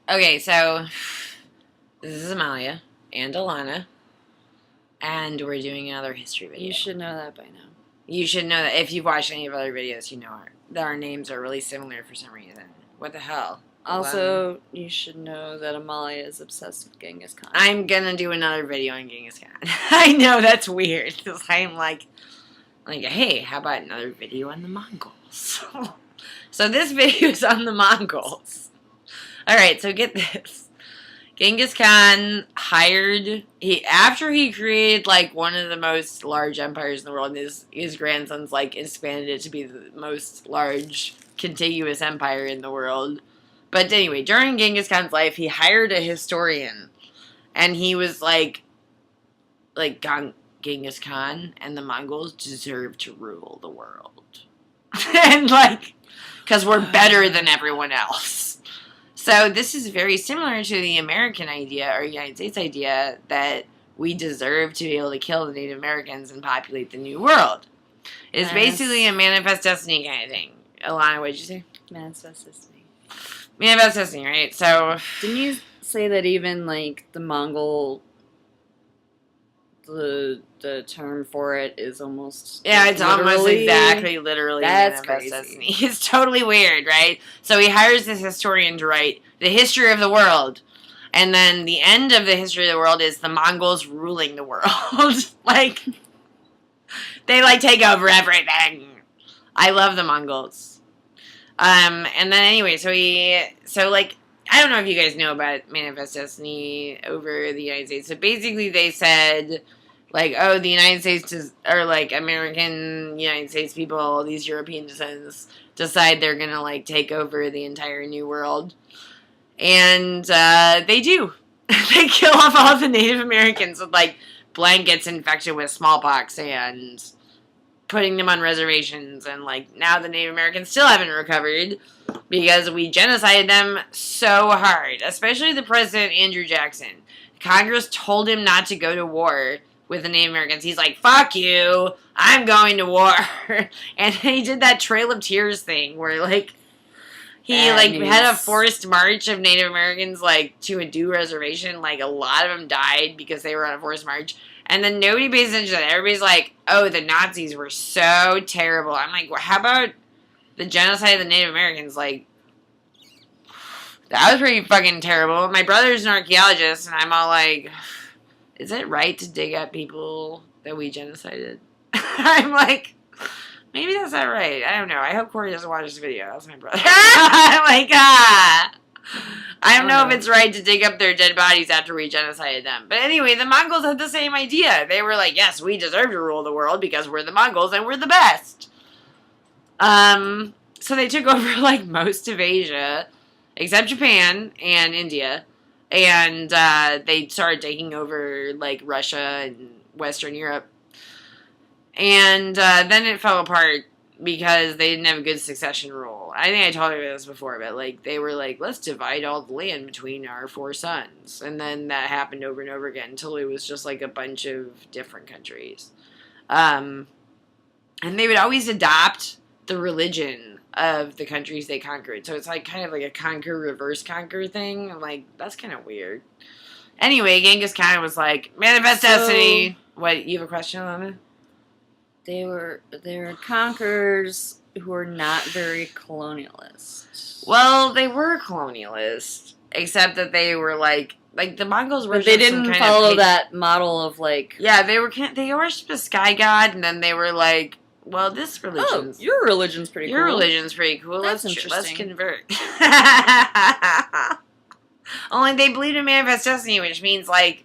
Okay, so this is Amalia and Alana, and we're doing another history video. You should know that by now. You should know that if you've watched any of our other videos, you know that our names are really similar for some reason. What the hell? Also, you should know that Amalia is obsessed with Genghis Khan. I'm gonna do another video on Genghis Khan. I know that's weird because I'm like, hey, how about another video on the Mongols? So this video is on the Mongols. All right, so get this. Genghis Khan after he created like one of the most large empires in the world, and his grandsons like expanded it to be the most large contiguous empire in the world. But anyway, during Genghis Khan's life, he hired a historian, and he was like Genghis Khan and the Mongols deserve to rule the world, and like, because we're better than everyone else. So this is very similar to the American idea, or United States idea, that we deserve to be able to kill the Native Americans and populate the New World. It's basically a manifest destiny kind of thing. Alana, what did you say? Manifest destiny. Manifest destiny, right? So didn't you say that even like the Mongol, the term for it is almost it's almost exactly literally that's manifest crazy. destiny. It's totally weird, right? So he hires this historian to write the history of the world, and then the end of the history of the world is the Mongols ruling the world. Like they like take over everything. I love the Mongols. And then anyway, so I don't know if you guys know about manifest destiny over the United States. So basically they said, like, oh, the United States or like American United States people, these European descendants, decide they're gonna like take over the entire New World, and they do. They kill off all the Native Americans with like blankets infected with smallpox and putting them on reservations, and like now the Native Americans still haven't recovered because we genocided them so hard, especially the president Andrew Jackson. Congress told him not to go to war with the Native Americans. He's like, fuck you, I'm going to war. And he did that Trail of Tears thing where like he had a forced march of Native Americans like to a Dew reservation. Like a lot of them died because they were on a forced march. And then nobody pays attention to that. Everybody's like, oh, the Nazis were so terrible. I'm like, well, how about the genocide of the Native Americans? Like, that was pretty fucking terrible. My brother's an archaeologist, and I'm all like, is it right to dig up people that we genocided? I'm like, maybe that's not right. I don't know. I hope Corey doesn't watch this video. That's my brother. I'm like, I don't know if it's right to dig up their dead bodies after we genocided them. But anyway, the Mongols had the same idea. They were like, yes, we deserve to rule the world because we're the Mongols and we're the best. So they took over like most of Asia, except Japan and India. And they started taking over like Russia and Western Europe. And then it fell apart because they didn't have a good succession rule. I think I told you this before, but like they were like, let's divide all the land between our 4 sons. And then that happened over and over again until it was just like a bunch of different countries. And they would always adopt the religion of the countries they conquered. So it's like kind of like a conquer, reverse conquer thing. I'm like, that's kind of weird. Anyway, Genghis Khan was like, manifest destiny. What, you have a question on it? They were conquerors who were not very colonialist. Well, they were colonialist, except that they were like the Mongols were. But they didn't follow that model of like. Yeah, they worshipped a sky god, and then they were like, well, this religion. Oh, your religion's pretty cool. Your religion's pretty cool. That's Let's convert. Only they believed in manifest destiny, which means like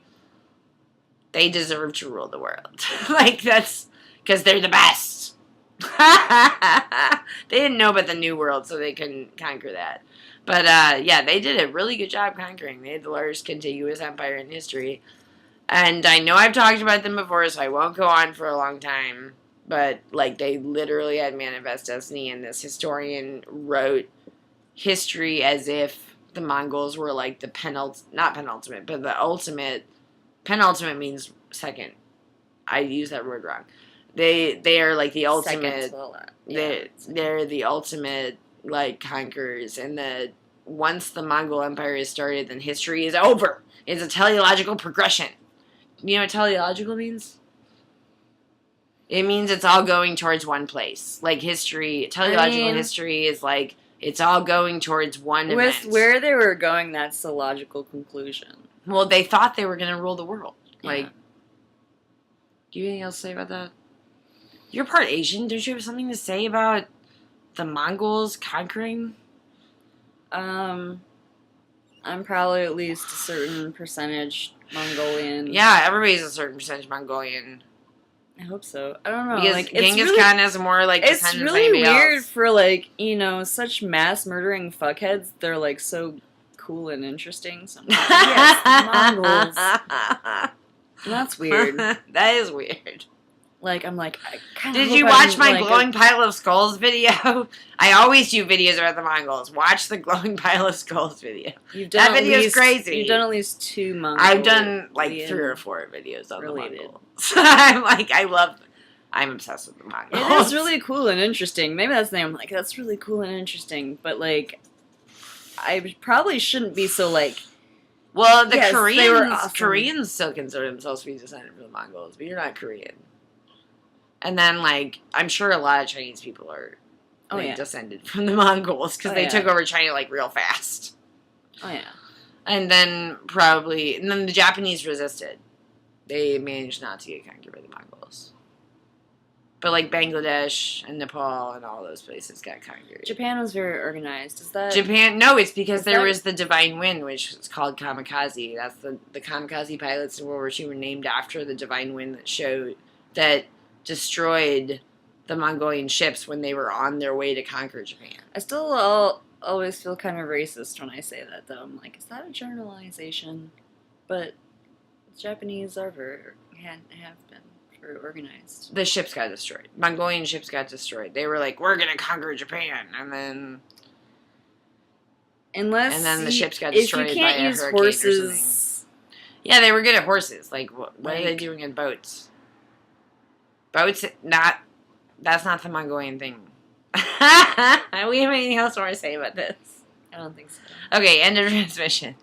they deserve to rule the world. Like that's. Because they're the best. They didn't know about the New World, so they couldn't conquer that. But, yeah, they did a really good job conquering. They had the largest contiguous empire in history. And I know I've talked about them before, so I won't go on for a long time. But, like, they literally had manifest destiny, and this historian wrote history as if the Mongols were, like, the not penultimate, but the ultimate. Penultimate means second. I use that word wrong. They are like the ultimate. Yeah. They're the ultimate like conquerors, and the once the Mongol Empire is started, then history is over. It's a teleological progression. You know what teleological means? It means it's all going towards one place. Like history, teleological history is like it's all going towards one event. With where they were going, that's the logical conclusion. Well, they thought they were going to rule the world. Like, Yeah. do you have anything else to say about that? You're part Asian. Don't you have something to say about the Mongols conquering? I'm probably at least a certain percentage Mongolian. Yeah, everybody's a certain percentage Mongolian. I hope so. I don't know. Because like, Genghis Khan has more, like, it's descendants really than anybody weird else. for, like, you know, such mass murdering fuckheads. They're, like, so cool and interesting. So I'm like, yes, the Mongols. That's weird. That is weird. Like, I'm like, I kind of. Did you watch my glowing pile of skulls video? I always do videos about the Mongols. Watch the glowing pile of skulls video. That video is crazy. You've done at least 2 Mongols. I've done like 3 or 4 videos on related. the Mongols. I'm like, I'm obsessed with the Mongols. It is really cool and interesting. Maybe that's the name. I'm like, that's really cool and interesting. But, like, I probably shouldn't be so, like... Well, the yes, Koreans, they were awesome. Koreans still consider themselves to be descended from the Mongols, but you're not Korean. And then, like, I'm sure a lot of Chinese people are descended from the Mongols because they took over China, like, real fast. Oh, yeah. And then the Japanese resisted. They managed not to get conquered by the Mongols. But, like, Bangladesh and Nepal and all those places got conquered. Japan was very organized. Is that... Japan, no, it's because there was the Divine Wind, which is called kamikaze. That's the kamikaze pilots in World War II were named after the Divine Wind that destroyed the Mongolian ships when they were on their way to conquer Japan. I still always feel kind of racist when I say that, though. I'm like, is that a generalization? But Japanese have been very organized. The ships got destroyed. Mongolian ships got destroyed. They were like, we're going to conquer Japan. And then the ships got destroyed by a hurricane or something. Horses... Yeah, they were good at horses. Like, what are they doing in boats? Boats, that's not the Mongolian thing. We have anything else more to say about this? I don't think so. Okay, end of transmission.